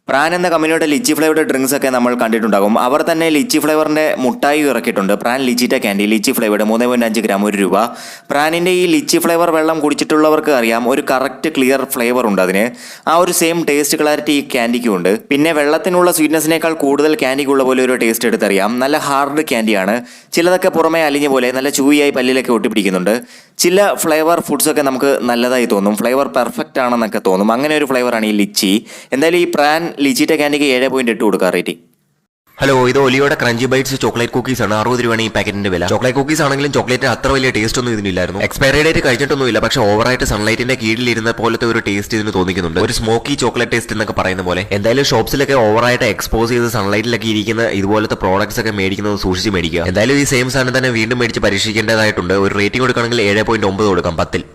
PRAN എന്ന കമ്പനിയുടെ lychee flavoured drinks ഒക്കെ നമ്മൾ കണ്ടിട്ടുണ്ടാകും. അവർ തന്നെ ലിച്ചി ഫ്ലേവറിന്റെ മുട്ടായി ഇറക്കിയിട്ടുണ്ട്. പ്രാൻ ലിച്ചിറ്റ ക്യാൻഡി ലിച്ചി ഫ്ലേവർഡ് 3.5 ഗ്രാം ₹1. പ്രാനിന്റെ ഈ ലിച്ചി ഫ്ലേവർ വെള്ളം കുടിച്ചിട്ടുള്ളവർക്ക് അറിയാം, ഒരു കറക്റ്റ് ക്ലിയർ ഫ്ലേവർ ഉണ്ട് അതിന്. ആ ഒരു സെയിം ടേസ്റ്റ് ക്ലാരിറ്റി ഈ ക്യാൻഡിക്കും ഉണ്ട്. പിന്നെ വെള്ളത്തിനുള്ള സ്വീറ്റ്നെസ്സിനേക്കാൾ കൂടുതൽ ക്യാൻഡിക്കുള്ള പോലെ ഒരു ടേസ്റ്റ് എടുത്തറിയാം. നല്ല ഹാർഡ് ക്യാൻഡിയാണ്. ചിലതൊക്കെ പുറമേ അലിഞ്ഞ പോലെ നല്ല ചൂയിയായി പല്ലിലൊക്കെ ഒട്ടിപ്പിടിക്കുന്നുണ്ട്. ചില ഫ്ലേവർ ഫുഡ്സ് ഒക്കെ നമുക്ക് നല്ലതായി തോന്നും, ഫ്ലേവർ പെർഫെക്റ്റ് ആണെന്നൊക്കെ തോന്നും. അങ്ങനെ ഒരു ഫ്ലേവറാണ് ഈ ലിച്ചി. എന്തായാലും ഈ പ്രാൻ ലിച്ചിറ്റ ക്യാൻഡിക്ക് 7.8 കൊടുക്കുക റേറ്റിംഗ്. ഹലോ, ഇത് ഒലിയോടെ ക്രഞ്ചി ബൈറ്റ്സ് ചോക്ലേറ്റ് കുക്കീസ് ആണ്. 60 രൂപയാണ് ഈ പാക്കറ്റിന്റെ വില. ചോക്ലേറ്റ് കുക്കീസ് ആണെങ്കിലും ചോക്ലേറ്റിന് അത്ര വലിയ ടേസ്റ്റ് ഒന്നും ഇതിനില്ലായിരുന്നു. എക്സ്പയറി ഡേറ്റ് കഴിഞ്ഞിട്ടൊന്നുമില്ല, പക്ഷേ ഓവറായിട്ട് സൺലൈറ്റിന്റെ കീഴിലിരുന്ന പോലത്തെ ഒരു ടേസ്റ്റ് ഇതിന് തോന്നിക്കുന്നുണ്ട്. ഒരു സ്മോക്കി ചോക്ലേറ്റ് ടേസ്റ്റ് എന്നൊക്കെ പറയുന്ന പോലെ. എന്തായാലും ഷോപ്സിലൊക്കെ ഓവറായിട്ട് എക്സ്പോസ് ചെയ്ത് സൺലൈറ്റിലൊക്കെ ഇരിക്കുന്ന ഇതുപോലത്തെ പ്രോഡക്ട്സ് ഒക്കെ മേടിക്കുന്നത് സൂക്ഷിച്ച് മേടിക്കുക. എന്തായാലും ഈ സെയിം സാധനം തന്നെ വീണ്ടും മേടിച്ച് പരീക്ഷിക്കേണ്ടതായിട്ടുണ്ട്. ഒരു റേറ്റിംഗ് കൊടുക്കുകയാണെങ്കിൽ 7.9 കൊടുക്കാം 10.